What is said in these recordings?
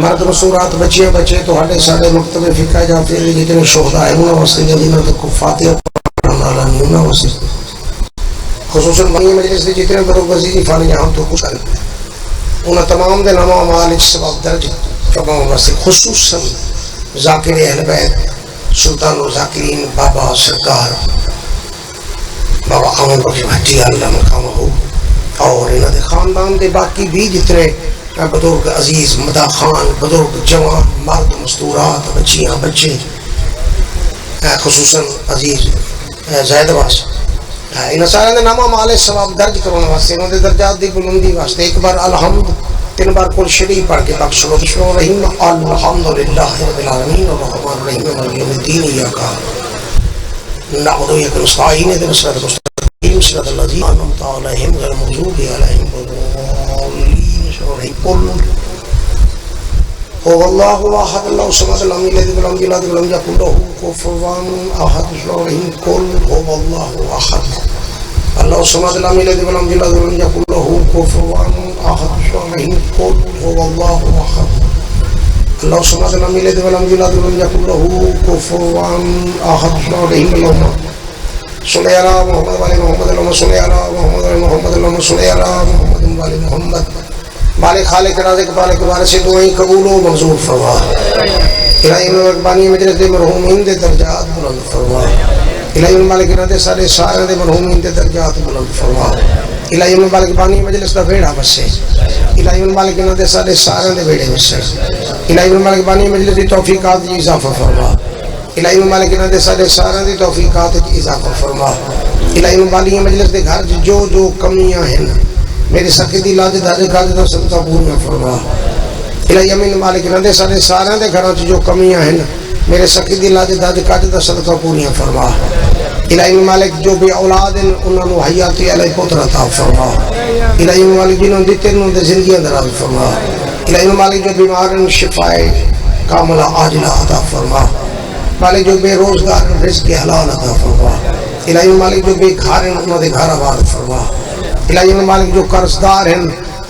मर्द मसूरात बच्चे बच्चे तो हटे साढ़े मकतब फिका जाते हैं जितने शोहदा है उन्हें वस्ते जिन्हें तो फातिहा पढ़ना नहीं उन्हें वस्ते खुसूसन बनी मजलिस के जितने बरोग वजीर फान यहाँ तो कुछ उन्हें तमाम दे नवा माल सबब दर्ज तमाम वस्ते खुसूसन जाकिर अहल बैत सुल्तान जाकिरीन बाबा सरकार बाबा अमन बख्श भट्टी अल्लाह मकाम हो और इन्होंने खानदान के बाकी भी जितने बुजुर्ग अजीज मदा खान बुजुर्ग जवान मर्द मस्तूरात बच्चियाँ बच्चे खुसूसन अजीज जैद वास इन सारे के नामा माले सवाब दर्ज करने वास्ते उन्होंने दर्जात की बुलंदी वास्ते एक बार अलहम्द 3 बार कुल शरीफ पढ़ के बख्श लो रहीम अल्हम्दुलिल्लाह रब्बिल आलमीन अर्रहमान अर्रहीम मालिक यौमिद्दीन इय्याका नअबुदु व इय्याका नस्तईन इहदिना सिरातल मुस्तकीम सिरातल लज़ीना अनअमता अलैहिम गैरिल मग़ज़ूबि अलैहिम वल्लाहु अहद अल्लाहु समद लम यलिद व लम यूलद व लम यकुल लहू कुफुवन अहद कुल हुवल्लाहु अहद अल्लाहु समद लम यलिद व लम यूलद व लम यकुल लहू कुफुवन अहद कुल हुवल्लाहु अहद अल्लाहु समद लम यलिद व लम यूलद व लम यकुल लहू कुफुवन अहद अल्लाहुम्मा सल्ली अला मुहम्मद व अली मुहम्मद अल्लाहुम्मा सल्ली अला मुहम्मद व अली मुहम्मद अल्लाहुम्मा सल्ली अला मुहम्मद व अली मुहम्मद मालिक खालिक राज़िक बालिक बारिश से दुआएं कबूल व मंजूर फरमा इलाही मेहरबानी मजलिस दे मरहूमीन दे दर्जात बुलंद फरमा इलाही मालिक ने सारे सारे दे मरहूमीन दे दर्जात बुलंद फरमा इलाही मालिक बानी मजलिस दा बेड़ा बसे इलाही मालिक ने सारे सारे दे बेड़े बसे इलाही मालिक बानी मजलिस दी तौफीकात दी इजाफा फरमा इलाही मालिक ने सारे सारे दी तौफीकात दी इजाफा फरमा इलाही बानी मजलिस दे घर जो जो कमियां हैं मेरे सके दी लाज दाजे काज दा सबका पूरा फरमा इलाही अमीन मालिक ने सारे सारे दे घरां च जो कमियां हैं मेरे सके दी लाज दाजे काज दा सदका पूरा फरमा इलाही मालिक जो भी औलाद हैं उन्होंने हयाती अली पुत्र अता फरमा इलाही मालिक जिन्होंने दिते उन्होंने जिंदगी दराज फरमा इलाही मालिक जो बीमार हैं शिफाए कामला आजिला अता फरमा मालिक जो बेरोजगार रिज़्क़ हलाल अता फरमा इलाही मालिक जो बेघर हैं उन्होंने घर आबाद फरमा इलाही मालिक जो कर्जदार हैं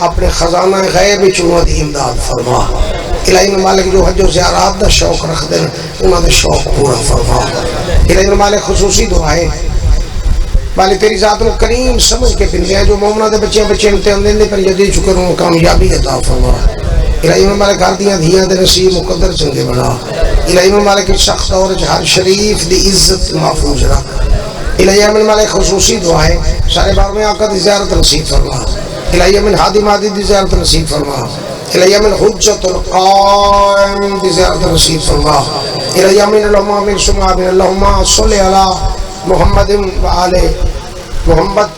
अपने खजाना गैब विच उन्हां दी इमदाद फरमा इलाही मालिक जो हज ज़ियारत दा शौक रखते हैं उन्हां दे शौक पूरा फरमा इलाही मालिक खुसूसी दुआ है मालिक तेरी जात नूं करीम समझ के पिंदे हैं जो मोमना दे बच्चे बच्चे इम्तिहान देंदे पर जदी शुक्र हो कामयाबी अता फरमा इलाही मालिक घर दियां धियां दे नसीब मुकद्दर चंगे बना इलाही मालिक सख्त दौर च हर शरीफ दी इज्जत महफूज रख इलाही अमीन मालिक खुसूसी दुआ है सारे बार में आका दी ज़ियारत नसीब फरमा इलाही अमीन हादी मादी दी ज़ियारत नसीब फरमा इलाही अमीन हुज्जतुल क़ाइम दी ज़ियारत नसीब फरमा इलाही अमीन अल्लाहुम्मा आमीन सुम्मा आमीन अल्लाहुम्मा सल्ली अला मुहम्मद व आले मुहम्मद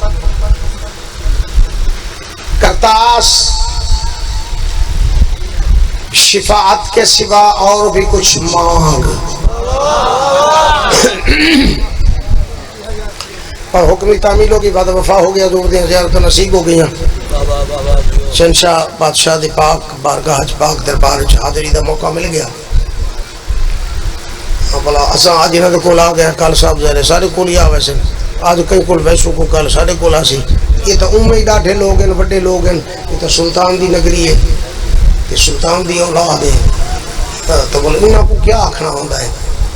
करतास शिफाअत के सिवा और भी कुछ मांग और हुक्मी तामीलों की बाद वफा हो गया दूर दियाँ ज़ियारत नसीब हो गई शहंशाह बादशाह दे पाक बारगाह पाक दरबार हाज़री का मौका मिल गया भला असा अज इन्होंने कोल आ गया कल साहब ज़ारे सारे कोल ही आ वैसे अज कई कोल वैसू को कल साढ़े कोल आसी ये तो उम्मे ही डाढ़े लोग हैं बड़े लोग हैं ये तो सुल्तान की नगरी है तो सुल्तान की औलाद है तो बोले इन्होंने को क्या आखना होता है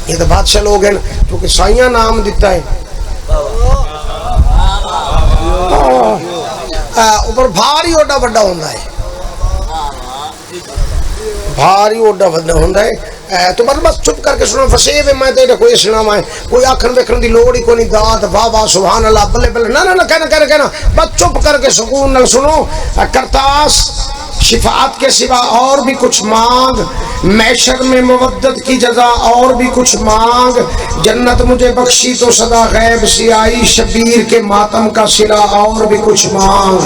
ये तो बादशाह लोग हैं क्योंकि साइया नाम दिता है ऊपर भारी ओडा वड्डा होता है भारी ओडा वड्डा होता है तो बस चुप करके सुनो फसेब मैं तेरे कोई सुनावा है कोई आखन देखने की लोड़ ही कोई नहीं दात वाह वाह सुभान अल्लाह बल्ले बल्ले ना ना ना कहना बस चुप करके सुकून नाल सुनो करतास शिफात के सिवा और भी कुछ मांग मैशर में मुवद्दत की जजा और भी कुछ मांग जन्नत मुझे बख्शी तो सदा गैब सी आई शबीर के मातम का सिला और भी कुछ मांग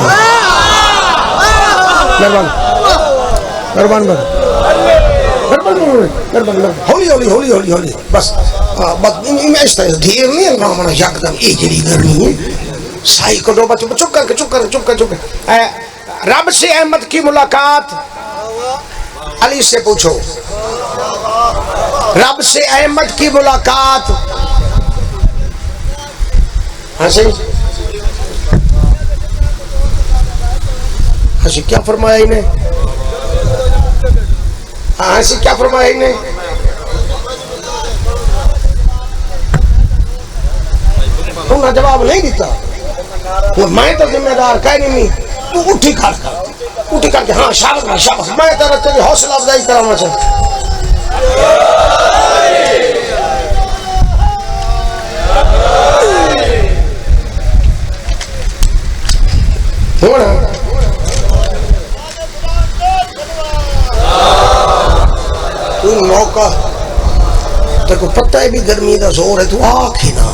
हौली हौली हौली हौली हौली बस धीर नहीं है यकदम इजरी करनी है साई को दो बच्चों चुप करके चुप करके चुप कर चुप कर रब से अहमद की मुलाकात अली से पूछो रब से अहमद की मुलाकात हंसी हंसी क्या फरमाया इन्हें हाँ ऐसी क्या फरमाया इन्हें? उन्हें जवाब नहीं दिता। मैं तो जिम्मेदार कह नहीं, तू उठी करके हाँ शाबाश शाबाश, मैं तेरा तेरी हौसला अफजाई कराना चाहता। तू मौका तेरे को पता है भी गर्मी का जोर है, तू आख ही ना,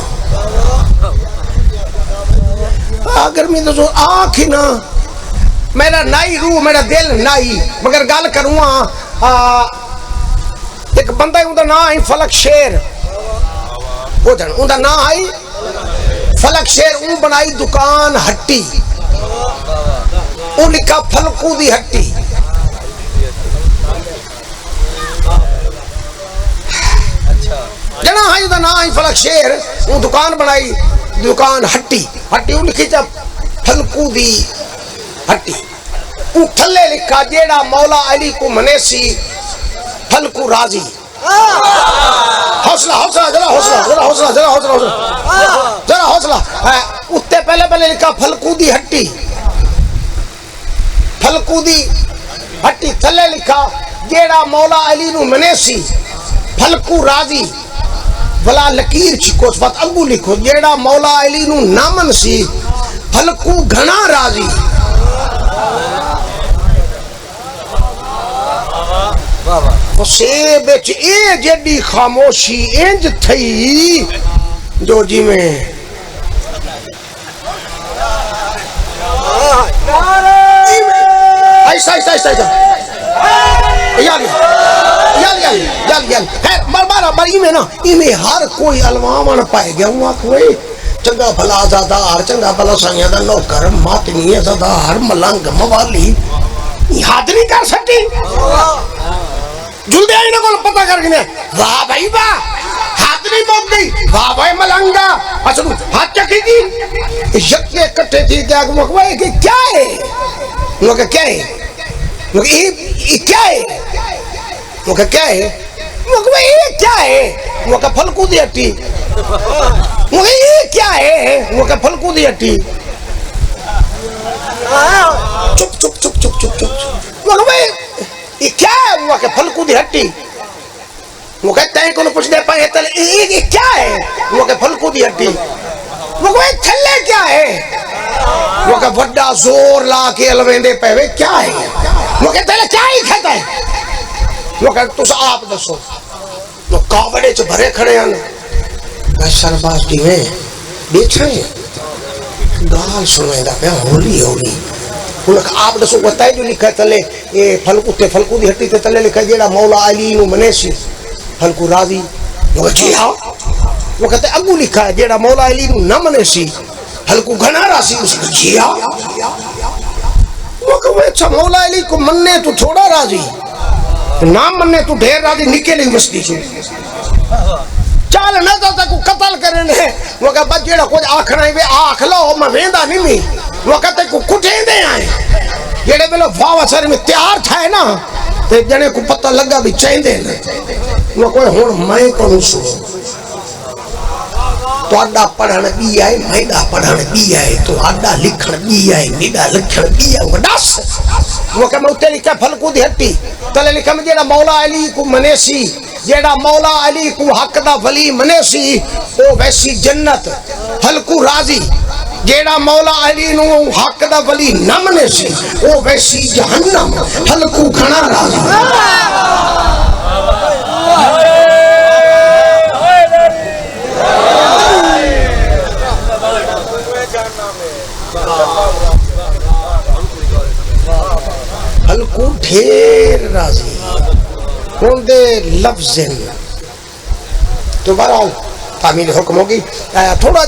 गर्मी का जोर आख ही ना। मेरा नाई रूह मेरा दिल नाई, मगर गल करूँगा एक बंदा उनका ना है फलक शेर, वो जन उनका ना है फलक शेर। ऊ बनाई दुकान हट्टी, ऊ लिखा फलकू दी हट्टी। जना है उनका ना है फलक शेर, वो दुकान बनाई दुकान हट्टी, हट्टी ऊ लिखी जब फलकू दी हट्टी। ऊ थले लिखा जेड़ा मौला अली को मनेसी फलकू राजी। हौसला हौसला जरा हौसला जरा हौसला जरा हौसला हौसला जरा हौसला है। उत्ते पहले लिखा फलकू दी हट्टी, फलकू दी हट्टी। थले लिखा जेड़ा मौला अली नु मनेसी फलकू राजी। भला लकीर छिको बात अगू लिखो जेड़ा मौला अली नु ना मनसी फलकू घना राजी। उसे बेच ए जेडी खामोशी इंज थई जो जी में ऐसा ऐसा ऐसा ऐसा यार यार यार यार यार है बार बार इमे ना इमे हर कोई अलवावन पाए गया हुआ कोई चंगा भला आजादार चंगा भला साइया दा नौकर मातनी आजादार मलंग मवाली याद नहीं कर सकती। जुल्दे आई ना को पता करके ने वाह भाई वाह हाथ नहीं मोक गई, वाह भाई मलंगा। अच्छा तू हाथ चकी थी यक्के इकट्ठे थी क्या मुकवाए कि क्या है मुके क्या है मुके ये क्या है मुके क्या है मुके ये क्या है मुके फलकू दी हट्टी मुके ये क्या है मुके फलकू दी हट्टी। चुप चुप चुप चुप चुप चुप मुके ये क्या है वो के फलकू दी हट्टी। वो कहते हैं कौन पूछ दे पाए तले ये क्या है वो के फलकू दी हट्टी। वो कोई थल्ले क्या है वो का बड़ा जोर ला के अलवेंदे पे क्या है वो कहते हैं क्या ही खाता है वो कहते तुस आप दसो। वो कावड़े च भरे खड़े हैं मैं सरबाज दी में बेच रहे गाल सुनवेंदा पे होली होली। आप दसो बताए जो लिखा तले ये फलकू ते फलकू दी हट्टी ते तले लिखा जेड़ा मौला अली नु मनेसी फलकू राजी। वो जी हां वो कहते अगू लिखा है जेड़ा मौला अली नु न मनेसी फलकू घना राजी। उसको जी हां वो कहे अच्छा मौला अली को मनने तू थोड़ा राजी ना मनने तू ढेर राजी निकले मस्ती से चाल न तो तक कत्ल करने वो कह बस जेड़ा कुछ आखना है वे आख लो मैं वेंदा नहीं मी वो कहते को कुटेंदे आए जेड़े बेलो वाव असर में तैयार था है ना ते जने को पता लगा भी चेंदे वो कोई हुन मैं कोन सु तो आडा पढ़न भी आए मैडा पढ़न भी आए तो आडा लिखण भी आए मेडा लिखण भी आए वो दस वो कह मैं उते लिखा फलकू दी हट्टी तले लिखा में जेड़ा मौला अली को मनेसी जेड़ा मौला अली को हक दा वली मनेसी ओ वैसी जन्नत फलकू राजी। जेड़ा मौला अली नु हक दा वली न मनेसी ओ वैसी जहन्नम फलकू घना राजी। फलकू ढेर राजी होंदे लफ्ज़न तो बहरहाल तामील हुक्म होगी। थोड़ा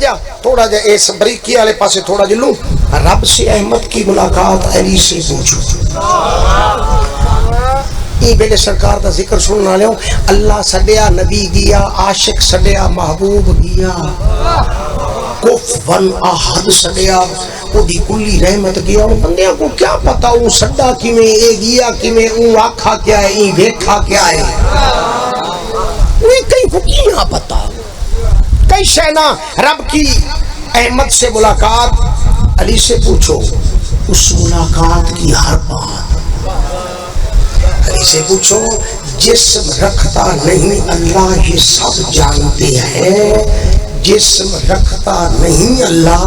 जा इस बरीकी वाले पासे थोड़ा जा लूं रब से अहमद की मुलाकात अली से पूछो। ये बेले सरकार का जिक्र सुनना लियो अल्लाह सड़िया नबी गिया आशिक सड़िया महबूब गिया कुफ वन अहद सड़िया ओदी कुल्ली रहमत गया बंदियां को क्या पता वो सड्डा किवें ए गया किवें ऊ आखा क्या है ई देखा क्या है कहीं को क्या पता कई शैना रब की अहमद से मुलाकात अली से पूछो उस मुलाकात की हर बात अली से पूछो जिस्म रखता नहीं अल्लाह ये सब जानते हैं जिस्म रखता नहीं अल्लाह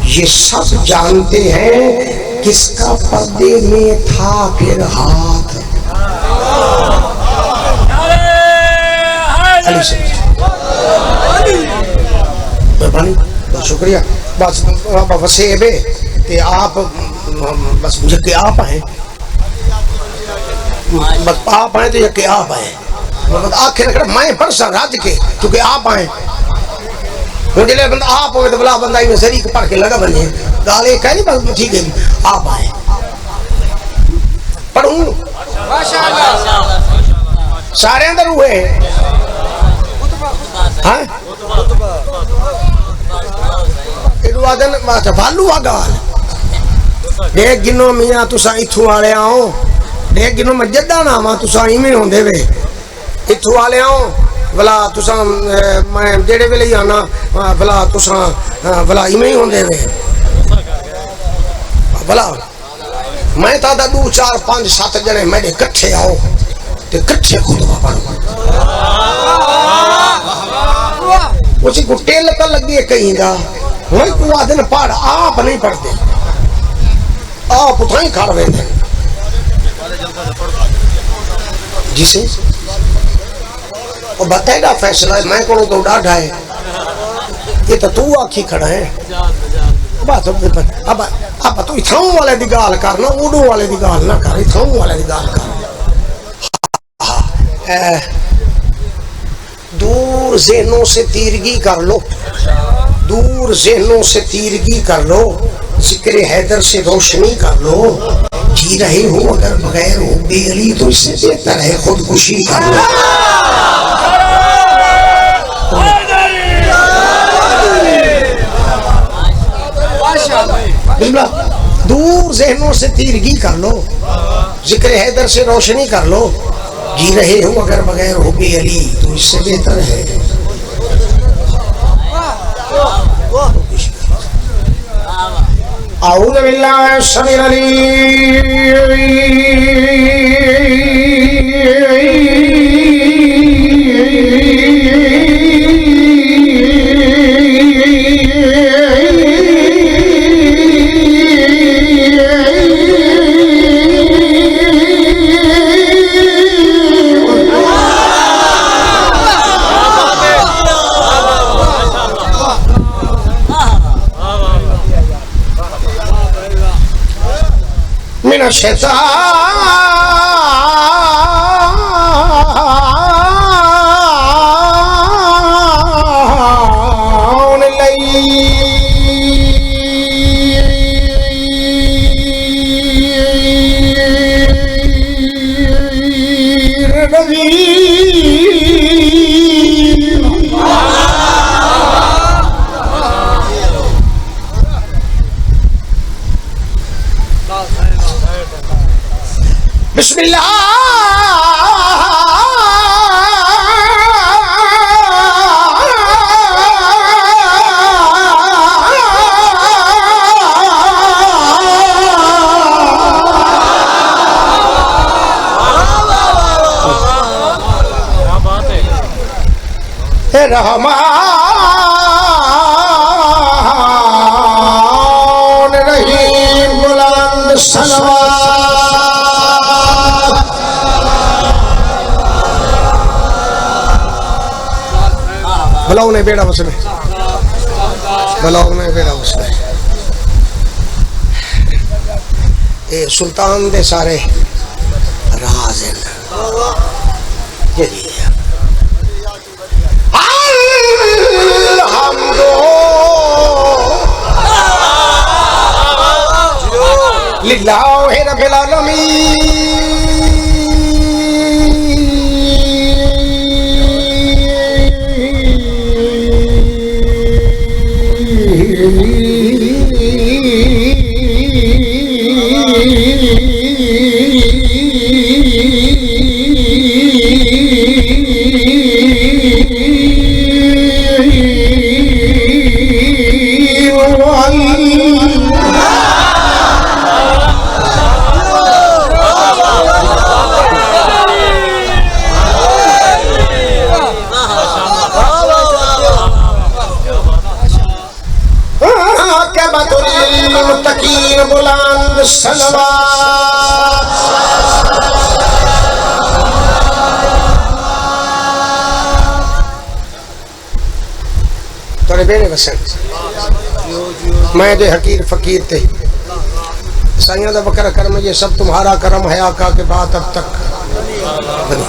ये सब जानते हैं किसका पर्दे में था फिर हाथ अली से बहुत शुक्रिया बस वसेबे कि आप बस मुझे क्या आप हैं बस आप आए तो ये क्या आप आए आखिर मैं पढ़ सा राज के क्योंकि आप आए मुझे बंदा आप हो तो बोला बंदा में शरीक पढ़ के लगा बने गाल एक है नहीं बस ठीक है आप आए पढ़ूं सारे अंदर हुए हाँ भालू आ गाल देख गिनो मियाँ तुसा इथू वाले आओ देख गिनो मैं जद्दा ना आवा तुसा इवें होंदे वे इथू वाले आओ भला तुसा मैं जेड़े वेले ही आना भला तुसा भला इवें ही होंदे वे भला मैं तादा 2 4 5 7 जने मेरे कट्ठे आओ ते कट्ठे खुतबा पढ़ो उसी को टेल का लगी कहीं दा मैं को आदन पढ़ आप नहीं पढ़ते आप उतना ही खड़ रहे जिसे और बताएगा फैसला है मैं को तो डाढ़ा है ये तो तू आखी खड़ा है बात अब तू इथाऊ वाले दी गाल करना उडू वाले दी गाल ना कर इथाऊ वाले दी गाल कर दूर ज़हनों से तीरगी कर लो दूर ज़हनों से तीरगी कर लो जिक्र हैदर से रोशनी कर लो जी रहे हो अगर बगैर हो बेअली तो इससे बेहतर है खुदकुशी कर लो दूर ज़हनों से तीरगी कर लो जिक्र हैदर से रोशनी कर लो जी रहे हो अगर बगैर हो बेअली तो इससे बेहतर है आऊज़ु बिल्लाहि समीउल मिन बिस्मिल्लाह रहमान रहीम बुलंद सलवात भलाओ ने बेड़ा मसले भलाओ ने बेड़ा मसले ये सुल्तान दे सारे राज हैं लिल्लाहि रब्बिल आलमीन बेड़े वसन मैं दे हकीर फकीर थे साइया दा बकरा करम ये सब तुम्हारा करम है आका के बाद अब तक बनी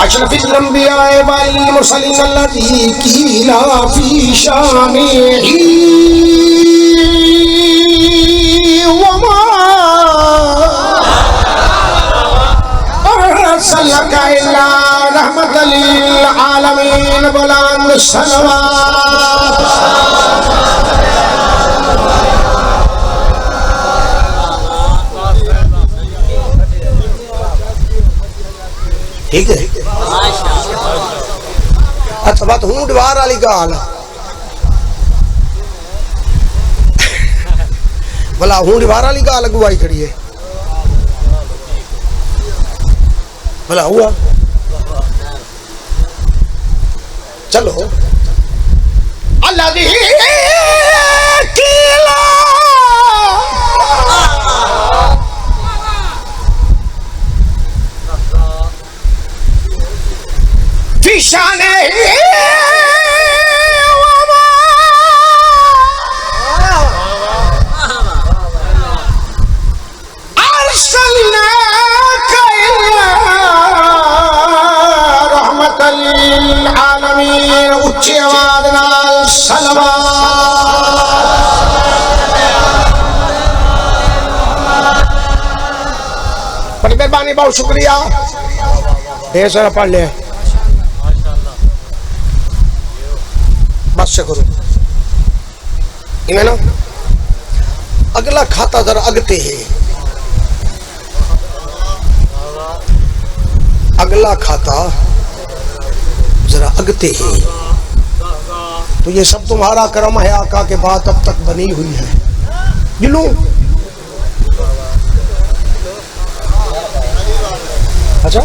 अशरफिल अंबिया वल मुरसलीन अल्लज़ी कीला फी शानिही वमा अर्सलका इल्ला रहमतल लिल आलमीन बुलंद सलवात। ठीक है अच्छा बात हूं दीवार वाली गाल भला हूं दीवार वाली गाल अगुवाई खड़ी है भला हुआ चलो अल्लाह दी शाने रहमतल लिल आलमीन उच्ची आवाज नाल सलवात। बड़ी मेहरबानी बहुत शुक्रिया ढेर सारा पढ़ लिया बस करो इन्हें ना अगला खाता जरा अगते है अगला खाता जरा अगते है तो ये सब तुम्हारा करम है आका के बाद अब तक बनी हुई है गिनू अच्छा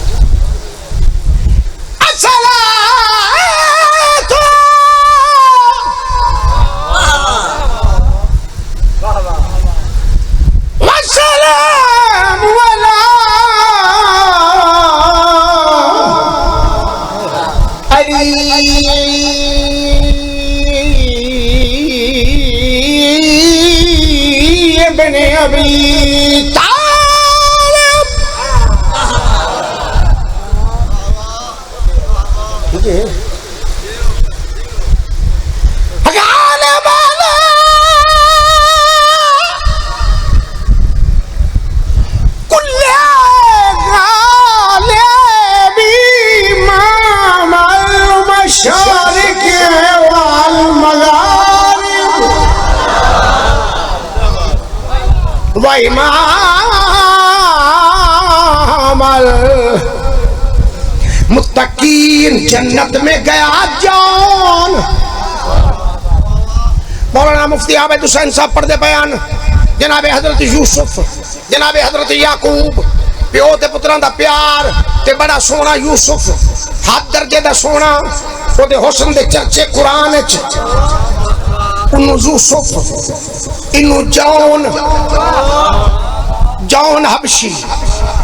मुत्तकीन जन्नत में गया जौन मौलाना मुफ्ती आबिद हुसैन साहब पढ़ दे बयान जनाबे हजरत यूसुफ जनाबे हजरत याकूब प्यो ते पुत्रां दा प्यार ते बड़ा सोना यूसुफ हद दर्जे दा सोना ओदे हुस्न दे चर्चे कुरान च उन्नु यूसुफ इन्नु जौन जौन हबशी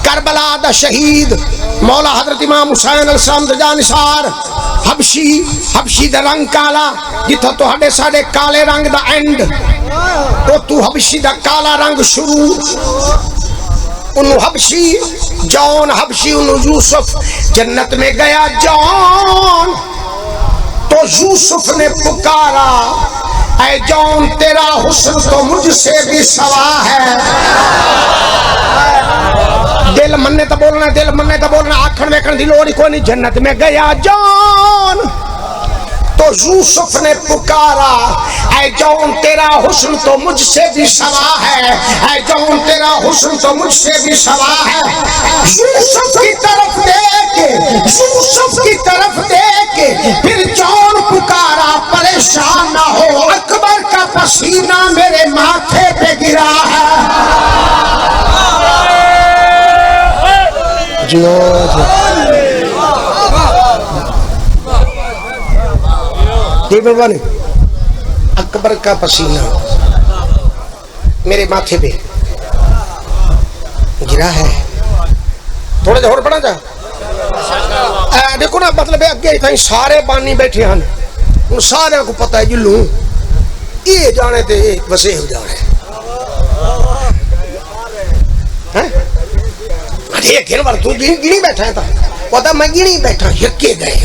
करबला दा शहीद मौला हजरत इमाम हुसैन अलैहिस्सलाम दा जानिसार हबशी हबशी दा रंग काला जिथा तुहाडे साडे काले रंग दा एंड ओ तू हबशी दा काला रंग शुरू उन्नु हबशी जौन हबशी उन्नु यूसुफ जन्नत में गया जौन तो यूसुफ ने पुकारा ऐ जौन तेरा हुस्न तो मुझसे भी सवा है। दिल मन्ने तो बोलना आखण वेखण दी लोड़ कोई नहीं। जन्नत में गया जौन तो यूसुफ ने पुकारा ऐ जौन तेरा हुस्न तो मुझसे भी सवा है, ऐ जौन तेरा हुस्न तो मुझसे भी सवा है। यूसुफ की तरफ देख फिर जौन पुकारा परेशान ना हो, अकबर का पसीना मेरे माथे पे गिरा है। मेहरबानी। अकबर का पसीना मेरे माथे पे गिरा है। थोड़ा जा होर पढ़ा जा। देखो ना, मतलब अगे कहीं सारे बानी बैठे हैं, उन सारे को पता है जिलू ये जाने ते वसे हो जाने हैं। तू गिनी बैठा है, पता मैं गिनी बैठा, यके गए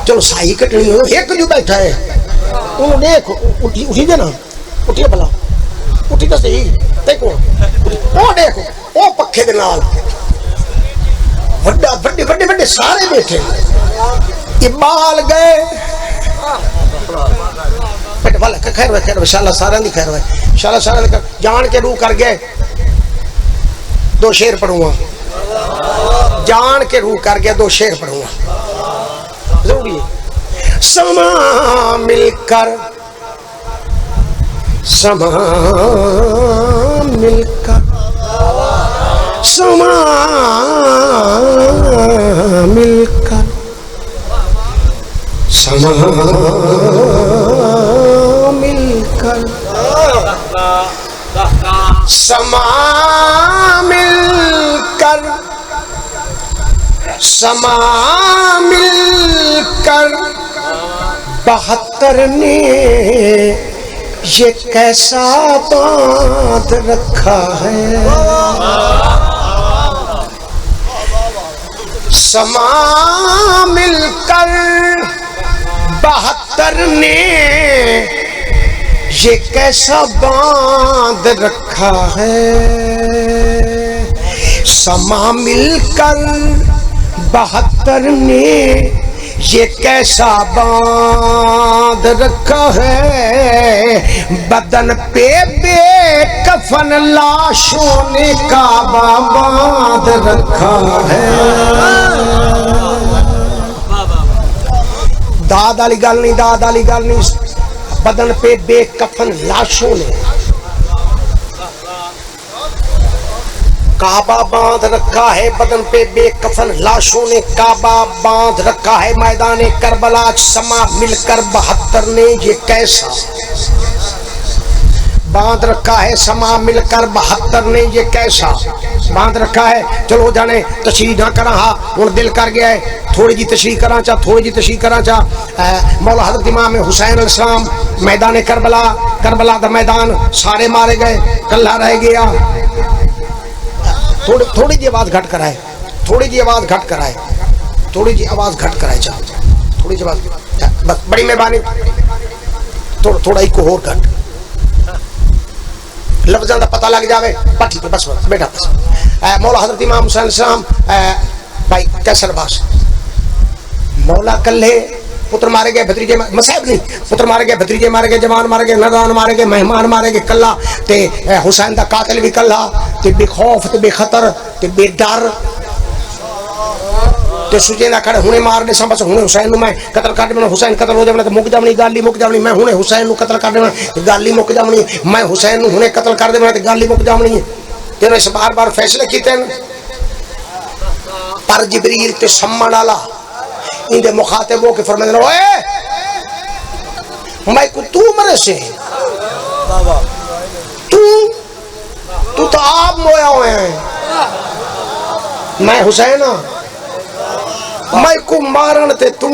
चलो साई कटनी हो, एक जो बैठा है उन्होंने देख उठी उठी जे ना, उठिए भला उठी तो सही। देखो वो देखो वो पखे दे नाल बड़े बड़े बड़े बड़े सारे बैठे, ये बाल गए बेटे वाला खैर है, खैर शाला सारा नहीं, खैर है शाला सारा जान के रू कर गए। दो शेर पढ़ूंगा, जान के रू कर गया, दो शेर पढ़ूंगा जरूरी है। समा मिलकर, समा मिलकर, समा मिलकर, समा मिलकर, समा मिलकर, समा मिलकर 72 ने ये कैसा बांध रखा है। समा मिलकर 72 ने ये कैसा बांध रखा है। समा मिलकर 72 ने ये कैसा बांध रखा है। बदन पे बेकफन लाशों ने काबा बांध रखा है। दाद वाली गल नहीं, दाद वाली गल नहीं। बदन पे बेकफन लाशों ने काबा बांध रखा है। बदन पे बेकफन लाशों ने काबा बांध रखा है। मैदाने करबला समा मिलकर 72 ने ये कैसा बांध रखा है। समा मिलकर 72 ने ये कैसा बांध रखा है। चलो जाने तशरीह ना करा, हूँ दिल कर गया है थोड़ी जी तशरीह करा चा, थोड़ी जी तशरीह करा चा। मौला हज़रत इमाम हुसैन अलैहिस्सलाम मैदान करबला, करबला का मैदान सारे मारे गए, कल्ला रह गया। थोड़ी थोड़ी जी आवाज घट कराए, थोड़ी जी आवाज घट कराए, थोड़ी जी आवाज घट कराए चा, थोड़ी जी आवाज बस, बड़ी मेहरबानी। थोड़ा एक होर घट लफ्ज़ां दा पता लग जावे पट्टी पे बस बेटा बस। मौला हज़रत इमाम हुसैन सलाम भाई कैसर बास मौला कल्ले पुत्र मारे गए, भतीजे मसैब नहीं, पुत्र मारे गए, भतीजे मारे गए, जवान मारे गए, नदान मारे गए, मेहमान मारे गए कल्ला। ते हुसैन दा कातिल भी कल्ला, ते बेखौफ ते बेखतर ते बेडर ते सुजे ना खड़े हुने मारने सा बस हुने हुसैन नु मैं कत्ल कर देना। हुसैन कत्ल हो जावना ते मुक जावनी, गाली मुक जावनी। मैं हुने हुसैन नु कत्ल कर देना ते गाली मुक जावनी। मैं हुसैन नु हुने कत्ल कर देना ते गाली मुक जावनी। तेरे इस बार-बार फैसले कीते न पर जिब्रील ते सम्मण वाला इंदे मुखातिब हो के फरमाते ओए मैं को तू मरे से तू तो आप मोया हुए हैं, मैं हुसैन मैं को मारन ते तुम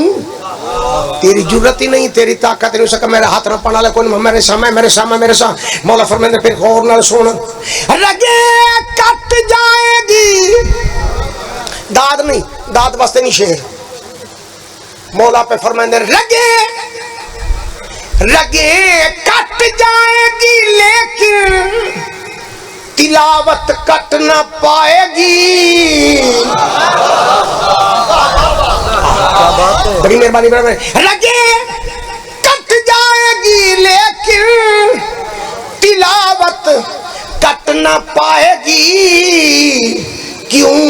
तेरी जुर्रत ही नहीं, तेरी ताकत नहीं सका मेरे हाथ न पड़ा ले कौन मेरे सामने मेरे सामने मेरे सामने। मौला फरमाते फिर गौर नाल सुन, रगे कट जाएगी, दाद नहीं, दाद वास्ते नहीं शेर। मौला पे फरमाते रगे रगे कट जाएगी लेकिन तिलावत कट न पाएगी। बड़ी मेहरबानी, रगे कट जाएगी लेकिन तिलावत कट न पाएगी। क्यों?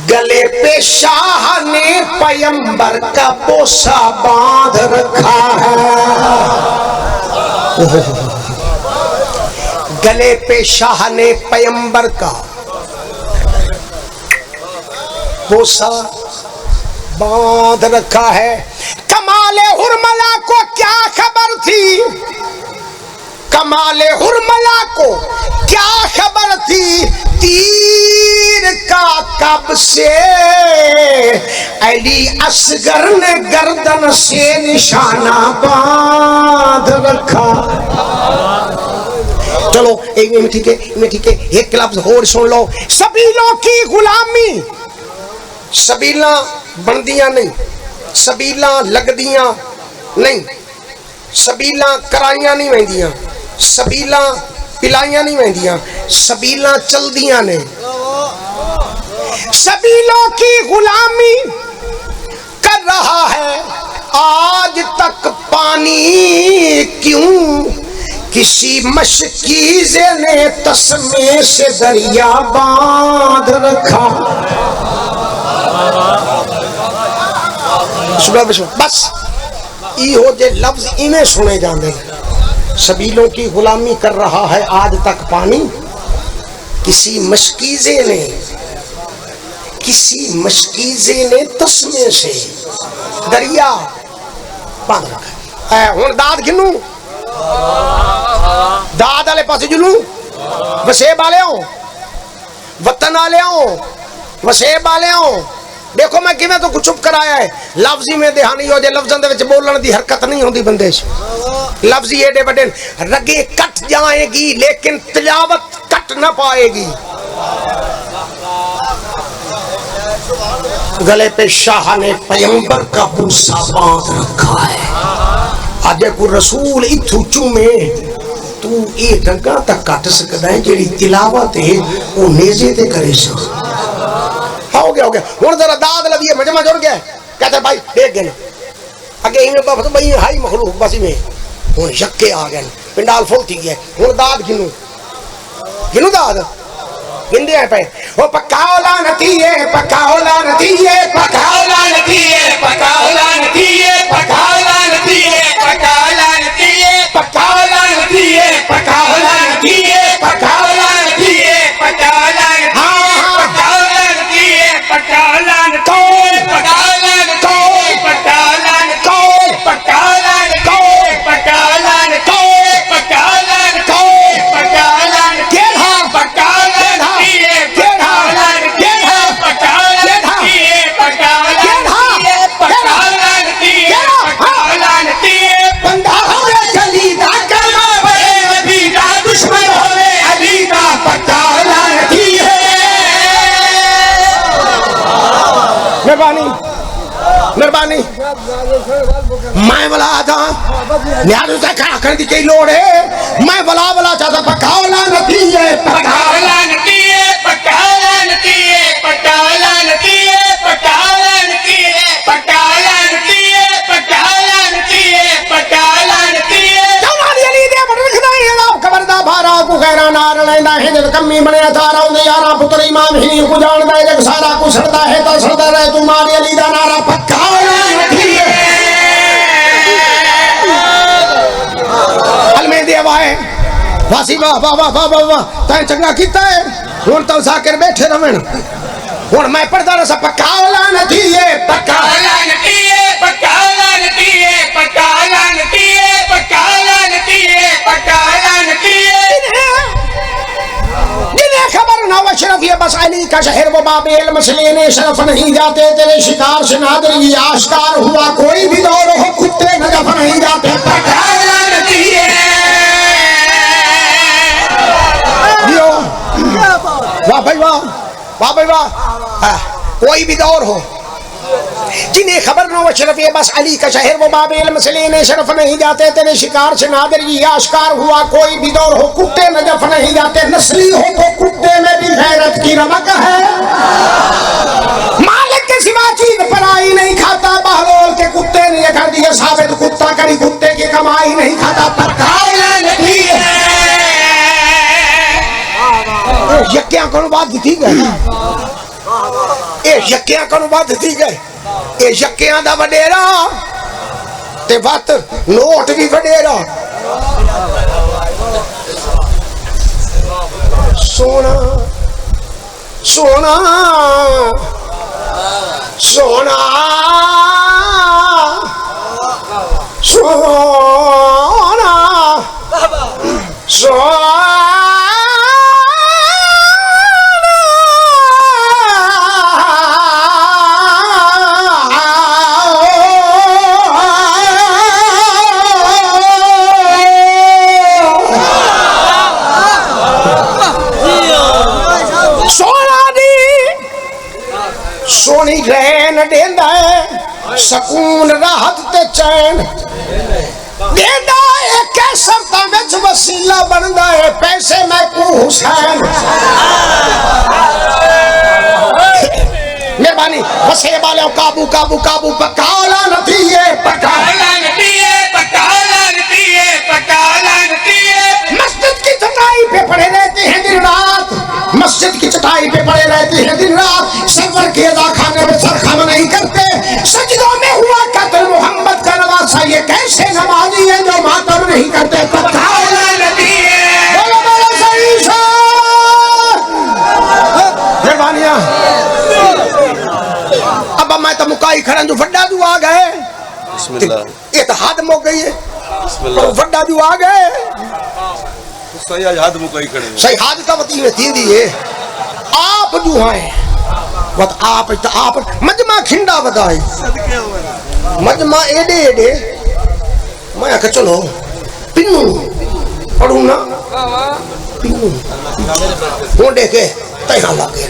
गले पे शाह ने पैगंबर का बोसा बांध रखा है। गले पे शाह ने पैगंबर का बोसा बांध रखा है। कमाल कमाले हुरमला को क्या खबर थी, कमाले हुरमला को क्या खबर थी, तीर का कब से अली असगर ने गर्दन से निशाना बांध रखा। चलो एक में ठीक है, ठीक है, एक लफ्ज और सुन लो। सबीलों की गुलामी, सबीला बनदियां नहीं, सबीला लगदियां नहीं, सबीला कराइयां नहीं वहिंदियां, सबीला पिलाइयां नहीं वहिंदियां, सबीला चलदियां ने। सबीलों की गुलामी कर रहा है आज तक पानी, क्यों किसी मशकीज़े ने तस्मे से दरिया बांध रखा। बस इहो जे लफ्ज इन्हें सुने जाते। सबीलों की गुलामी कर रहा है आज तक पानी, किसी मशकीज़े ने, किसी मशकीज़े ने तस्मे से दरिया बांध रखा है। हुण दाद गिनू, दाद वाले पास जुलू, वसेब वाले हो, वतन वाले हो, वसेब वाले हो। देखो मैं किवें तो चुप कराया है, लफ्जी में दहानी हो जाए, लफ्जां दे विच बोलण दी हरकत नहीं होंदी बंदे च। लफ्जी एडे बड़े रगे कट जाएगी लेकिन तिलावत कट ना पाएगी। गले पे शाह ने पैगंबर का बूसा बांध रखा है। अजे को रसूल इथू चूमे तू ये रंगा तक कट सकदा है, जेड़ी तिलावत है वो नेजे ते करे सा। हो गया हुण जरा दाद लविए मजमा जुड़ गया। कहते भाई देख गए अगे इवें बस भाई हाई मखलूक बस में हुण यक्के आ गए, पिंडाल फुल थी गया। हुण दाद गिनू, गिनू दाद गिनदे हैं पे। ओ पकाओला नतीए, पकाओला नतीए, पकाओला नतीए, पकाओला नतीए, पकाओला नतीए, पकाओला नतीए, पकाओला नतीए, पकाओला नतीए, पकाओला नतीए, पकाओला मेहरबानी मैं बला था न्यारू से खड़ा कर दी कई लोड़ है। मैं बला चाहता पकावला नतीजे, पकावला नतीजे, पकावला नतीजे, पकावला नतीजे, पकावला नतीजे, पकावला नतीजे, पकावला नतीजे, पकावला नतीजे। जवानी अली दे बड़ रखदा है ना खबरदा भारा को खैरा नार लेंदा है जब कमी बने तारा उंदे यारा पुत्र इमाम ही को जानदा है जग सारा को सड़दा है तो सड़दा रहे तू मारी अली दा नारा पकावला वासी वाह वाह वाह वाह वाह तैं चंगा कीता है। हुण तो जाकर बैठे रहन। हुण मैं पढ़दा रहा पकावला नतीजे, पकावला नतीजे, पकावला नतीजे, पकावला नतीजे, पकावला नतीजे, पकावला नतीजे। जिन्हें खबर ना वो शरफ ये बस अली का शहर वो बाबेल मसले ने शरफ नहीं जाते तेरे शिकार से नादर ये आश्कार हुआ कोई भी दौर हो कुत्ते नजफ नहीं जाते। पकावला नतीजे वाह भाई वाह, वाह भाई वाह। कोई भी दौर हो जिन्हें खबर न हो शरफ ये बस अली का शहर वो बाबेल मसले ने शरफ नहीं जाते तेरे शिकार से नादर ये आश्कार हुआ कोई भी दौर हो कुत्ते नजफ नहीं जाते। नस्ली हो तो कुत्ते में भी गैरत की रमक है, मालिक के सिवा चीज पराई नहीं खाता। बहलोल के कुत्ते ने कर दिया साबित कुत्ता करी कुत्ते की कमाई नहीं खाता। पकावला नतीजे यक्या कौन बात दी गई, ए यक्या कौन बात दी गई, ए यक्या दा वडेरा ते बात नोट भी वडेरा। सोना सोना सोना सोना सोनी रैन देंदा है सकून राहत ते चैन देंदा है कैसर ता विच वसीला बनदा है पैसे मैं को हुसैन मेहरबानी वसे वाले काबू काबू काबू पकाला नतीए पकाला नतीए पकाला नतीए पकाला नतीए मस्जिद की चटाई पे पड़े रहते हैं दिन रात मस्जिद की चटाई पे पड़े रहते हैं दिन रात सरवर के अदा खाने में सरखम नहीं करते सजदों में हुआ कत्ल मोहम्मद का नवासा ये कैसे नमाजी है जो मातम नहीं करते मेहरबानियां अब मैं तो मुकाई खड़ा जो वड्डा जो आ गए ये तो हाथ मुक गई है वड्डा जो आ गए सही हाथ मुकाई खड़े सही हाथ का वती में थी दी है आप जो हैं वत आप मजमा खिंडा बताई मजमा एडे एडे मैं आख चलो पिन्नू पढ़ू ना पिन्नू वो देखे तैयार लग गए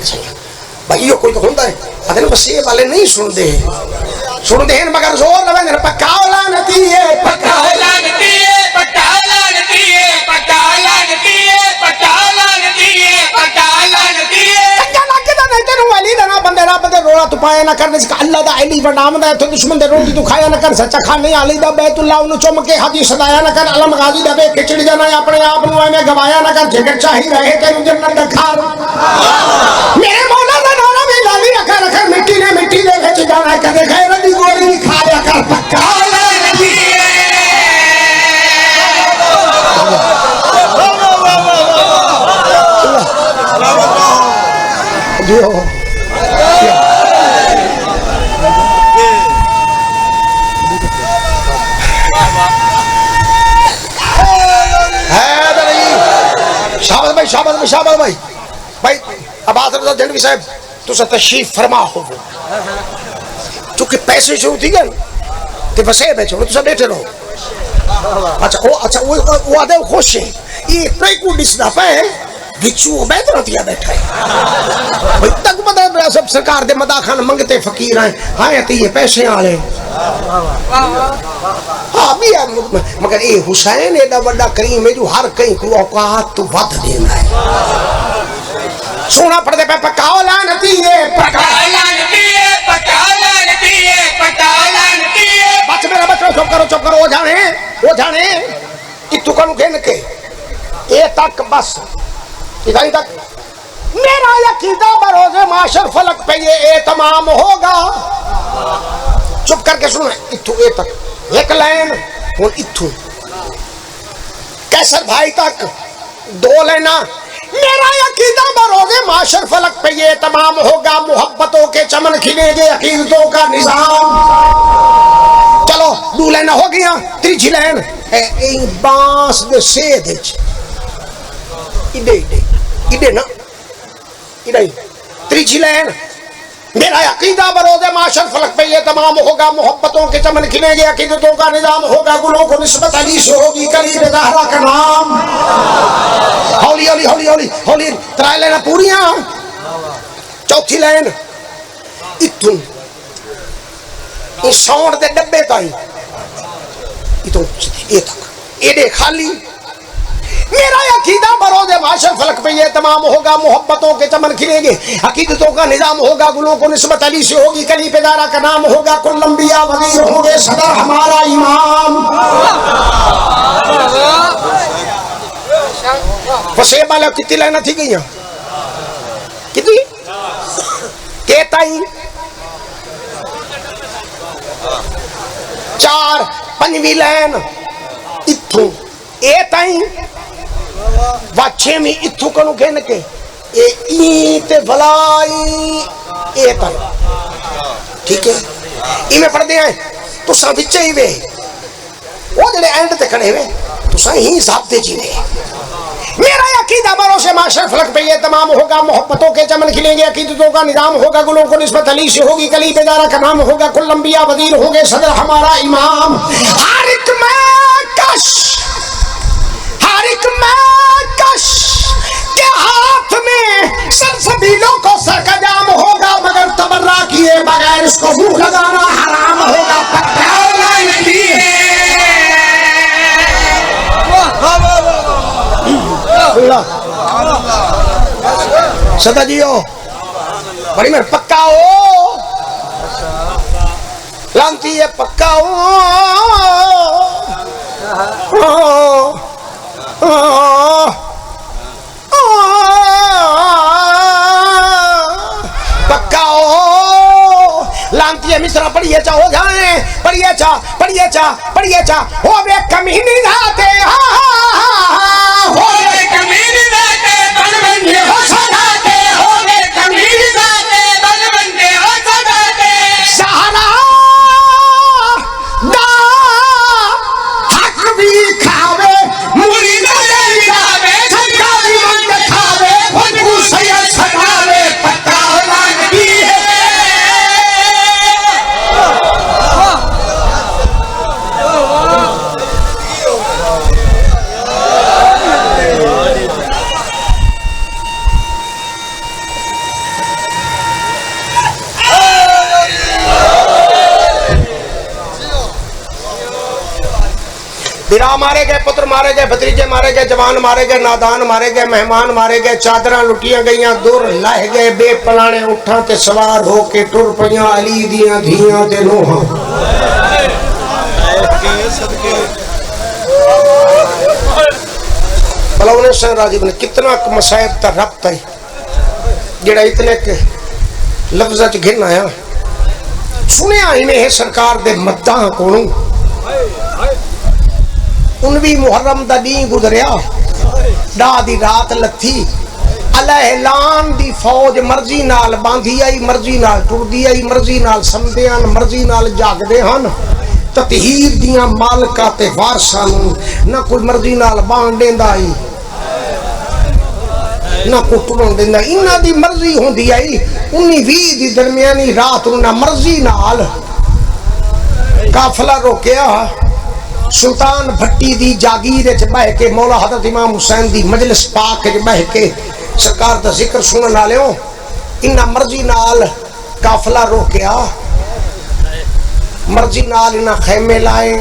भाई यो कोई तो होता है अदन बस ये वाले नहीं सुनते हैं मगर जोर लगे पकावला नती है पकावला नती है पकावला नती है पकावला नती है पकावला नती है पकावला नती है क्या लगे तो नहीं तेरे वाली ना बंदे रोड़ा तो पाया ना करने से अल्लाह दा अली बनाम दा तो दुश्मन दे रोटी तो खाया ना कर सच्चा खाने अली दा बैतुल्लाह नु चमके हाजी सदाया ना कर अलम गाजी दा बे खिचड़ी जाना अपने आप नु में गवाया ना कर जिगर चाही रहे तेनु जन्नत दा खार मेरे मौला दा नाम भी लाली रखा रखा मिट्टी ने मिट्टी दे विच जाना कदे खैर दी गोली भी खा लिया कर पक्का जियो शाबाश भाई भाई अब आदर जंडवी साहब तुसा तशरीफ फरमा हो चूंकि पैसे शुरू थी गए ते बसे बैठो तुसा बैठे रहो अच्छा वो आदे खुश है ये इतना ही को दिसदा पे बिच्छू बैठा दिया बैठा है भाई तक पता सब सरकार दे मदा खान मंगते फकीर हैं हां ते ये पैसे वाले हां भी मगर ये हुसैन एडा बड़ा करीम है जो हर कहीं को औकात तो वध देना है सोना पड़दे पे पकावला नती है पकावला नती है पकावला नती है पकावला नती है बच मेरा बच्चों चुप करो हो जाने इतु कनु कहन के ए तक बस इधर तक मेरा यकीदा बरोज़े माशर फलक पे ये तमाम होगा चुप करके सुनो इथु ए तक एक लाइन और इथु कैसर भाई तक दो लेना मेरा यकीदा बरोज़े माशर फलक पे ये तमाम होगा मोहब्बतों के चमन खिलेंगे अकीदतों का निजाम चलो दो लेना हो गया तीसरी लाइन बांस दे सेध इडे ना इडे त्रीजी लाइन मेरा अकीदा बरोज़े माशर फलक पे ये तमाम होगा मोहब्बतों के चमन खिलेंगे अकीदतों का निजाम होगा गुलों को निस्बत अली से होगी करीब ज़हरा का नाम हौली हौली हौली हौली हौली त्राई लाइन पूरियां चौथी लाइन इथुं इस साउंड दे डब्बे ताई इथुं ये तक एडे खाली मेरा अकीदा बरोज़े माशर फलक पे ये तमाम होगा मोहब्बतों के चमन खिलेंगे अकीदतों का निजाम होगा गुलों को निस्बत अली से होगी कली पे दारा का नाम होगा कुल अंबिया वज़ीर होंगे सदर हमारा इमाम फसेब वाला कितनी लाइन थी गई कितनी के ताई 4 5वीं लाइन इथों ए ताई वाछे में इथु कनु कहन के ए ई ते भलाई ए तक ठीक है इमे पढ़दे हैं तो सब विच ही वे वो जेडे एंड ते खड़े हुए तुसा ही ज़ाब्ते जीने। मेरा अकीदा भरोसे माशर फलक पे ये तमाम होगा, मोहब्बतों के चमन खिलेंगे, अकीदतों का निजाम होगा, गुलों को निस्बत अली से होगी, कली बेदारा का नाम होगा, कुल अंबिया वजीर होंगे, सदर हमारा इमाम। हर एक कश के हाथ में सलसबीलों को सरकजाम होगा, मगर तबर्रा किए बगैर इसको मुंह लगाना हराम होगा। सदा जियो बड़ी मेरे पक्का हो लांती है पक्का हो पक्का हो लांती है मिश्रा पढ़िए चा हो जाए पढ़िए चा हो बे कमीनी जाते हो बे कमीनी जाते बन बन हो सदाते हो बे कमीनी जाते बन बन हो सदाते सहारा दा हक भी खावे मुरीद भी खावे सदा भी मन खावे खुद सैयद सदावे पक्का लागी है। पिता मारे गए, पुत्र मारे गए, भतीजे मारे गए, जवान मारे गए, नादान मारे गए, मेहमान मारे गए, चादर लुटियां गईयां, दूर लह गए बेपलाने उठा ते सवार हो के टुर पईयां अली दियां धीयां ते नूहां। भला उन्हें सर राजीव ने कितना मसायब दा रब्त है जेड़ा इतने के लफ्ज़ च घिन आया सुनिया इन्हें सरकार दे मद्दा कोलों। उनवी मुहर्रम दा दी गुजरिया डा दी रात लथी अलहलान दी फौज मर्जी नाल बांधी आई, मर्जी नाल टुरदी आई, मर्जी नाल समदे हन, मर्जी नाल जागदे हन। ततहीर दियां मालका ते वारसां नूं ना कोई मर्जी नाल बांध देंदा आई ना कोई टुरन देंदा। इन्हां दी मर्जी होंदी आई 19-20 दी दरमियानी रात नूं ना मर्जी नाल काफिला रोकिया सुल्तान भट्टी दी जागीर च बह के मौला हजरत इमाम हुसैन दी मजलिस पाक च बह के सरकार दा जिक्र सुनन वालेओ इन्ना मर्जी नाल काफिला रोकिया, मर्जी नाल इन्ना खैमे लाए,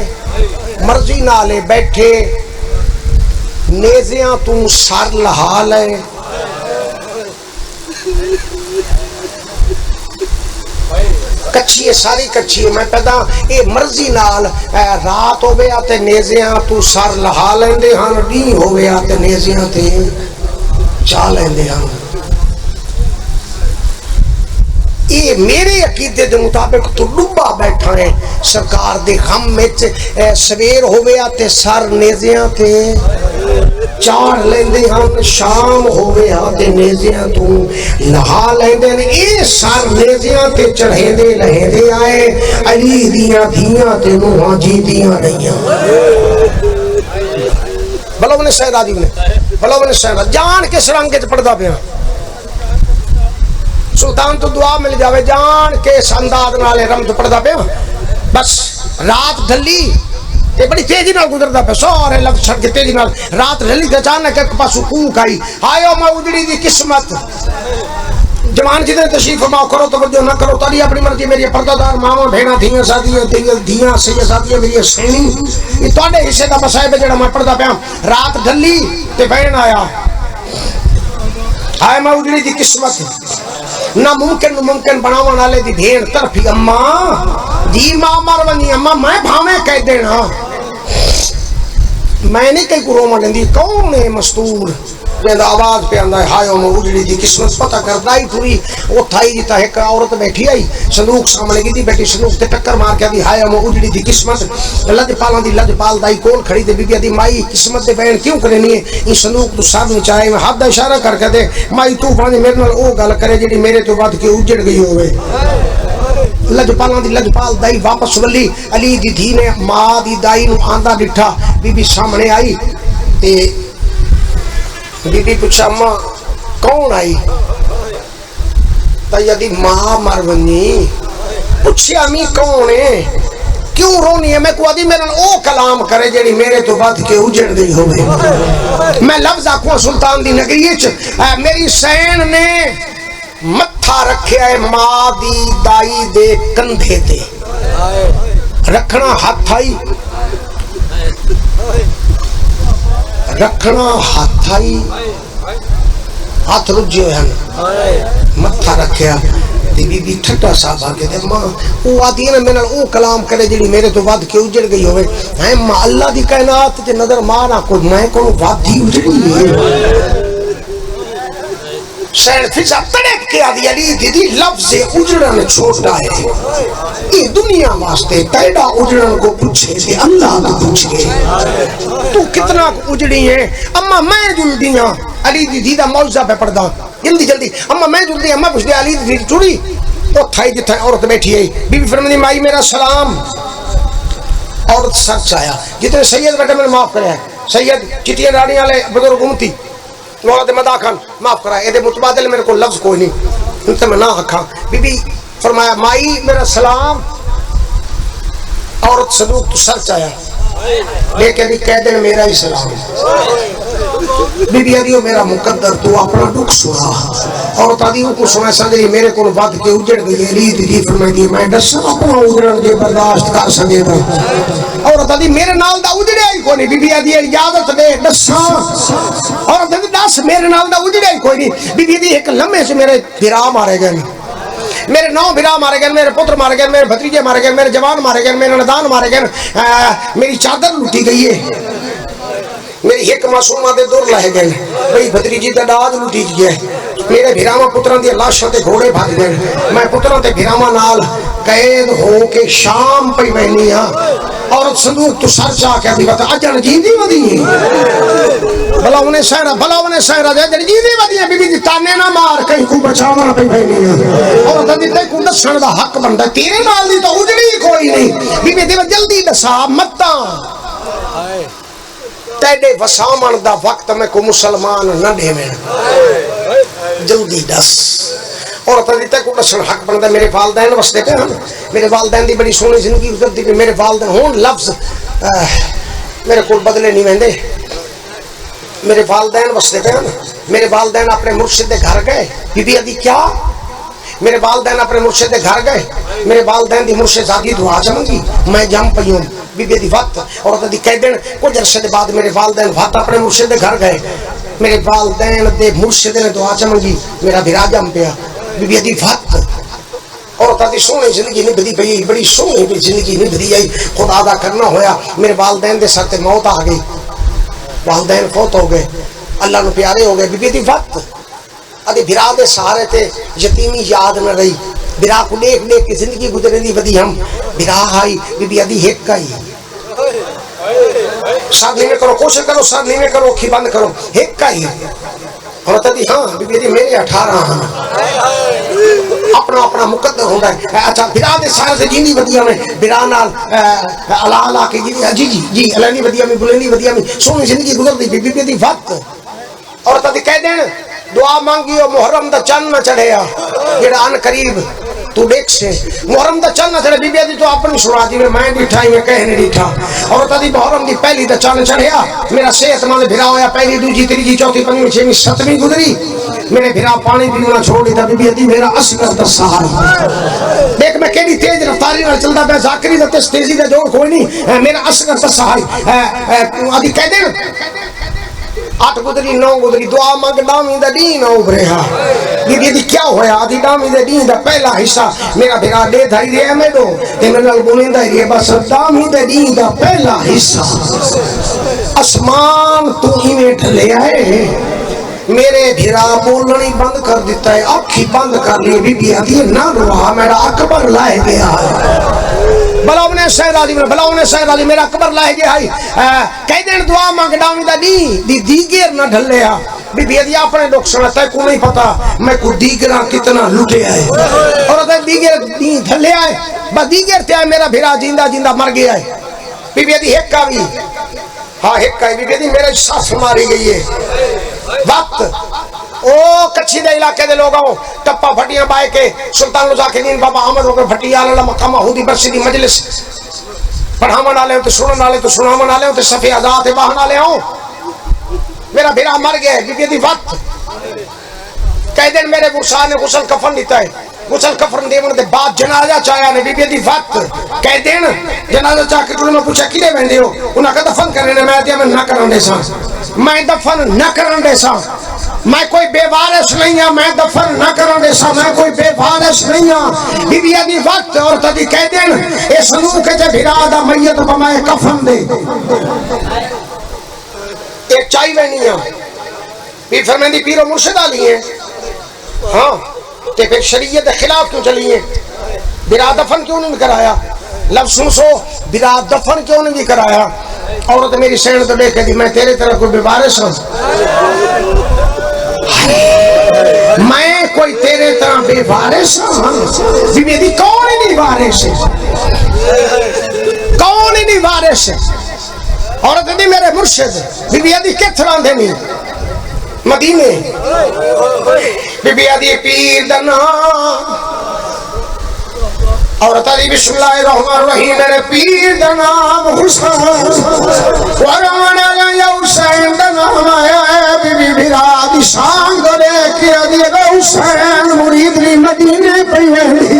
मर्जी नाल बैठे, नेज़ियां तू सर लहा ले, कच्ची है सारी कच्ची है। मैं कहता ये मर्जी नाल रात होवे आते नेज़ियां तू सर लहा लेंदे हन, डी होवे आते नेज़ियां ते चा लेंदे हन। ये मेरे अकीदे के मुताबिक तू डुब्बा बैठा है सरकार दे गम विच। सवेर होवे आते सर नेज़ियां ते चाड़ लेंदे हन, शाम होवे आते नेज़ियां तू लहा लेंदे ने। ये सर नेज़ियां ते चढ़ेंदे लहेंदे आए अली दियां धीयां ते नूहां जीदियां रहियां। भला उन्हें शायद आदि ने भला उन्हें शायद जान के सरंग च पड़दा पिया सुल्तान तो दुआ मिल जावे जान के अंदाज नाले रमत पड़दा पिया। बस रात ढली ते बड़ी तेजी नाल गुजरदा पे सारे लफ्ज़ छड़ के तेजी नाल रात ढली ते अचानक एक पासों कूक आई आयो मैं उजड़ी दी किस्मत। जवान जितने तशरीफ फरमाओ करो तो जो ना करो तारी अपनी मर्जी। मेरी पर्दादार मावा भेड़ा धीयां सादियां धीयां सैयद सादियां मेरी सैनी ये तोड़े हिस्से का मसाइब जेड़ा मैं पढ़दा पिया। रात ढली ते बहन आया आए मैं उजड़ी दी किस्मत ना मुमकिन बनावन वाले दी भेड़ तरफी अम्मा जी मां मर वनी अम्मा मैं भावे कह देना मैं नहीं कहीं को रोमा लेंदी। कौन है मस्तूर जेंदा आवाज पे आंदा है हाय मैं उजड़ी दी किस्मत पता करदा ही पूरी ओ थाई जी ता एक औरत बैठी आई संदूक सामने की दी बैठी संदूक ते टक्कर मार के दी हाय मैं उजड़ी दी किस्मत। लजपालां दी लजपाल दाई कोल खड़ी ते बीबी दी माई किस्मत दे बहन क्यों करनी है ई संदूक तू सब में चाहे मैं हाथ दा इशारा करके दे माई तू भाने मेरे नाल ओ गल करे जेडी मेरे तो बाद के उजड़ गई होवे। लजपालां दी लजपाल दाई वापस वली अली दी धी ने मां दी दाई नूं आंदा डिठा बीबी सामने आई ते बीबी पूछा अम्मा कौन आई ताई आदी मां मर वनी पूछया मी कौन है क्यों रोनी है मैं को आदि मेरे ओ कलाम करे जेड़ी मेरे तो बाद के उजड़ गई होवे मैं लफ्ज आखूं सुल्तान दी नगरी च मेरी सैन ने मत्था रखिया है मां दी दाई दे कंधे ते रखना हाथ आई रखना हाथ आई हाथ रुझे हैं मत्था रखिया बीबी ठट्टा साहब आके दे मां वो आती है ना मेरे ओ कलाम करे जेड़ी मेरे तो बाद के उजड़ गई होवे है मां अल्लाह दी कायनात ते नजर मारा को मैं को वादी उजड़ी है सैन फिजा तड़क के आदि अली दीदी लफ्ज़ उजड़न छोटा है ये दुनिया वास्ते तेरा उजड़न को पूछे ते अल्लाह को पूछे तू कितना उजड़ी है अम्मा मैं जुल्दी हां अली दीदी दा मौजा पे पड़दा जल्दी जल्दी अम्मा मैं जुल्दी अम्मा पूछ दे अली दीदी चुड़ी ओ थाई जिथे औरत बैठी है बीबी फरमाती माई मेरा सलाम औरत सच आया जितने सैयद बेटा मैंने माफ करे सैयद चिटिया रानी वाले बुजुर्ग घूमती मौला मदा खान माफ करा ए मुतबादल मेरे को लफ्ज कोई नहीं उनसे मैं ना आखा बीबी फरमाया माई मेरा सलाम औरत सदूक तो सच आया लेकिन भी कह दे मेरा ही सलाम बीबी आदि मेरा मुकद्दर तू अपना दुख सुना औरत आदि को सुना सके मेरे को बात के उजड़ गई अली दीदी फरमाई मैं दस अपना उजड़न के बर्दाश्त कर सके औरत आदि मेरे नाल दा उजड़िया ही कोई नहीं बीबी आदि इजाजत दे दसा औरत आदि दस मेरे नाल दा उजड़िया ही कोई नहीं बीबी आदि एक लम्हे से मेरे भिरा मारे गए मेरे 9 भिरा मारे गए मेरे पुत्र मारे गए मेरे भतीजे मारे गए मेरे जवान मारे गए मेरे नदान मारे गए मेरी चादर लुटी गई है मेरी एक मासूमा दे दूर लह गए मेरी भतीजी दा दाद लुटी गया मेरे भिरावा पुत्रां दी लाशां ते घोड़े भाग गए मैं पुत्रां ते भिरावा नाल कैद हो के शाम पई बैनी हां औरत संदूक तो सर जा के दी बता अजन जींदी वदी भला उन्हें सहरा दे जींदी वदी बीबी दी ताने ना मार कहीं को बचावा पई बैनी हां औरत दी ते को दसण दा हक बनदा तेरे नाल दी तो उजड़ी कोई नहीं बीबी दी जल्दी दसा मत्ता तेरे वसामन दा वक्त में को मुसलमान न देवे जल्दी दस और तदिता को दसन हक बनदा मेरे वालिदैन वसदे पे हैं मेरे वालिदैन दी बड़ी सोहनी जिंदगी गुजरदी पे मेरे वालिदैन होन लफ्ज मेरे को बदले नहीं वेंदे मेरे वालिदैन वसदे पे हैं मेरे वालिदैन अपने मुर्शिद दे घर गए बीबी आदि क्या मेरे वालिदैन अपने मुर्शिद दे घर गए मेरे वालिदैन दी मुर्शिदादी दुआ मंगी मैं जम पई हूं बीबी दी वक्त और दी कह देन कुछ अरसे के बाद मेरे वालिदैन वक्त अपने मुर्शिद दे घर गए मेरे वालिदैन दे मुर्शिद ने दुआ मंगी मेरा भिरा जम पिया बीबी दी वक्त और तादी सोहनी जिंदगी निभदी पई बड़ी सोहनी जिंदगी निभदी आई खुदा दा करना होया मेरे वालिदैन दे सर ते मौत आ गई वालिदैन फौत हो गए अल्लाह नु प्यारे हो गए बीबी दी वक्त अदे भिरा दे सहारे ते यतीमी याद न रही भिरा को देख देख के जिंदगी गुजरनी वदी हम भिरा आई बीबी आदि हेक का ही शादी में करो कोशिश करो शादी में करो अखी बंद करो हेक का ही और तदी हां बीबी आदि मेरे 18 हां अपना अपना मुकद्दर होता है अच्छा भिरा दे सहारे से जिंदी वदिया में भिरा नाल अला अला के जी जी जी अलानी वदिया में बुलेनी वदिया में सोहनी जिंदगी गुजरदी बीबी आदि वक्त और तदी कह देन दुआ मांगी और मुहर्रम दा चंद न चढ़िया जेड़ा अन करीब तू देख से मुहर्रम दा चंद न चढ़े बीबी दी तो अपनी सुना जी मैं डिठा ही मैं कह नहीं डिठा और तदी मुहर्रम दी पहली दा चंद चढ़िया मेरा सेहतमंद भिरा होया पहली दूजी तीसरी चौथी पंजवीं छेवीं सतवीं गुजरी मेरे भिरा पानी पीना छोड़ दिता बीबी दी मेरा असगर दा सहारा देख मैं केडी तेज रफ्तारी नाल चलदा मैं जाकरी दा तेजी दा जोड़ कोई नहीं मेरा असगर दा सहारा आदि कह दे 8 गुजरी 9 गुजरी दुआ मंग डामी दा दी ना उभरेहा दीदी दी क्या होया आदि डामी दे दी दा पहला हिस्सा मेरा भिरा दे धाई रे मैं दो ते मेरे नाल बोलेंदा रे बस डामी दे दी दा पहला हिस्सा आसमान तू इवें ढले आए मेरे भिरा बोलनी बंद कर दिता है आँखी बंद कर ली बीबी आदि ना रोहा मेरा अकबर लाए गया बलावने सहराजी मेरा अकबर लाए गया कई दिन दुआ मंग डावी दा दी गेर ना ढलिया बीबी यदि अपने लोग सुनाता है को नहीं पता मैं को दीगरा कितना लुटे आए और अगर दीगर दी थले आए बस दीगर ते आए मेरा भिरा जिंदा जिंदा मर गया है। बीबी यदि एक का भी हाँ एक का बीबी यदि मेरे सास मारी गई है वक्त ओ कच्ची दे इलाके दे लोगों टप्पा फटियां बाय के सुल्तान मुजाकिरीन बाबा अहमद होकर फटियाल अल्लाह मकाम हुदी बरसीदी मजलिस पढ़ावन वाले तो सुनन वाले तो सुनावन वाले तो सफे आजाद है बहन वाले हो मेरा भिरा मर गया बीबी यदि वक्त कई दिन मेरे गुस्सा ने गुसल कफन दिता है गुसल कफन देवन के बाद जनाजा चाया ने बीबी दी वक्त कह दिन जनाजा चा के मैं पूछा किले वेंदे हो उन्हें कहा दफन करने ने मैं दिया मैं ना करन दे सा मैं दफन ना करन दे सा मैं कोई बेवारिस नहीं हां मैं दफन ना करन दे सा मैं कोई बेवारिस नहीं हां बीबी दी वक्त और तदी कह दिन ए संदूक च भिरा दा मैयत बमाए कफन दे एक चाहिए नहीं हां भी फरमांदी पीरो मुर्शिद आली है हाँ ते फिर शरीयत के खिलाफ क्यों चली है बिरा दफन क्यों नहीं कराया लफ्ज़ों सो बिरा दफन क्यों नहीं कराया औरत मेरी सहन तो देखे थी मैं तेरे तरह कोई बेवारिस हूं मैं कोई तेरे तरह बेवारिस हूं बीबी दी कौन ही नहीं वारिस है कौन ही नहीं वारिस है औरत दी मेरे मुर्शिद बीबी दी किस तरह देनी मदीने बीबी आदि पीर दना और तारी बिस्मिल्लाहिर्रहमानिर्रहीम मेरे पीर दा नाम हुसैन वरमाना या हुसैन दा नाम आया है बीबी भिरा दी शान दे के आदि हुसैन मुरीद ली मदीने पे वेंदी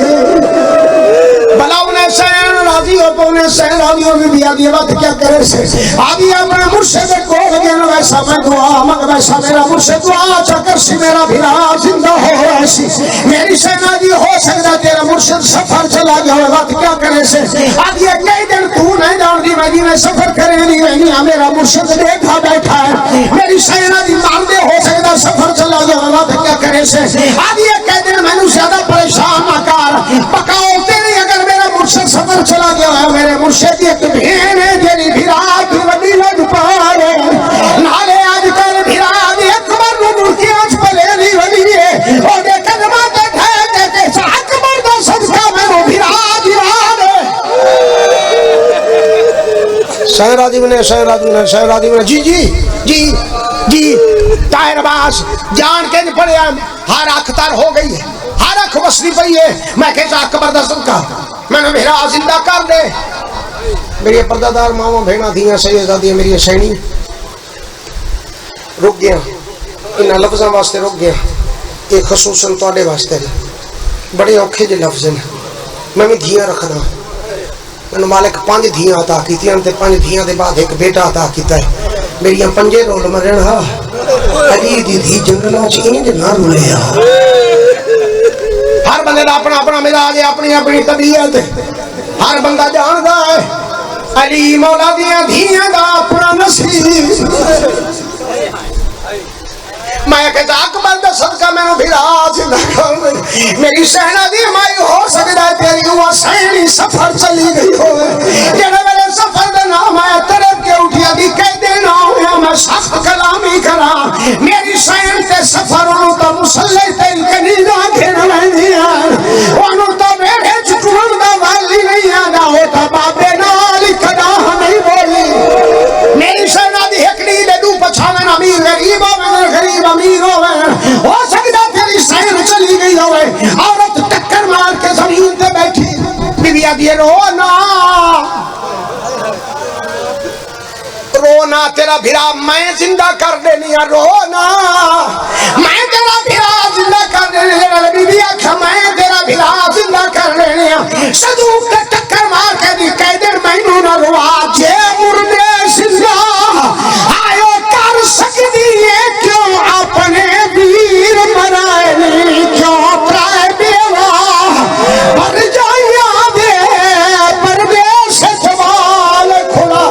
बलाउने सैन राजी हो पौने सैन राजी हो बीबी आदि बात क्या करे से आदि अपने मुर्शिद को गन वैसा मैं दुआ मग वैसा मेरा मुर्शिद दुआ चकर सी मेरा भिरा जिंदा हो ऐसी मेरी सैन आदि हो सकता तेरा मुर्शिद सफर चला गया बात क्या करे से आदि कई दिन तू नहीं जानती मैं में सफर करे नहीं मेरा मुर्शिद देखा बैठा है मेरी सैन आदि मान दे हो सकता सफर चला गया बात क्या करे से आदि कई दिन मैंने ज्यादा परेशान ना कर पकाओ तेरी अगर मेरा मुर्शिद सफर चला गया है मेरे मुर्शिद एक भेन है तेरी भिरात वडी लग पारे नाले आजकल भिरात एक बार नु मुर्की आज पले नहीं वडी है और दे कदमा ते थे के साथ मर्द सदका में वो भिरात यार शहरादी ने जी जी जी जी ताहिर अब्बास जान के पड़े हर अखतर हो गई है हर अख वसदी पई है मैं कहता अकबर दा सदका मैंने मेरा जिंदा कर दे मेरी पर्दादार मावा भेड़ा थी सैयदादी मेरी सैनी रुक गया इन लफ्ज़ों वास्ते रुक गया ये खसूसन तुहाडे वास्ते बड़े औखे जे लफ्ज़ हैं मैं भी धियां रखदा मैंने मालिक 5 धियां अता कीतियां ते 5 धियां दे बाद एक बेटा अता कीता है मेरियां 5 रोल मरण हा अली दी धी जंगलों च इंज ना रुलिया हर बंदे दा अपना अपना मिजाज है अपनी अपनी तबीयत हर बंदा जानदा है अली मौला दियां धियां दा अपना नसीब मैं कहता अकबर दा सदका मैनू भिरा जिंदा कर मेरी सहना दी माई हो सकदा है तेरी हुआ सैनी सफर चली गई हो जेड़े मेरे सफर दा नाम आया तरफ के उठिया दी कह देना होया मैं सख्त कलामी करा मेरी सहन ते सफर नु तो मुसल्ले ते कनी ना घेर लेंदी है ओनु तो मेरे चुटुन दा वाली नहीं आदा होता बाबे नाल कदा नहीं बोली मेरी सहना दी हकड़ी दे दू पछावन अमीर गरीब होवे गरीब अमीर होवे हो सकदा तेरी सहन चली गई होवे औरत टक्कर मार के जमीन पे बैठी बीबी आदि रोना तेरा भिरा मैं जिंदा कर देनी है रोना मैं तेरा भिरा जिंदा कर देनी है बीबी आखा मैं तेरा भिरा जिंदा कर देनी है सदूक के टक्कर मार के दी कह दे मैनू ना रुआ जे मुर्दे जिंदा आयो कर सकती है क्यों अपने वीर मराए नहीं क्यों प्राय बेवा पर जाया दे परदेश सवाल खुला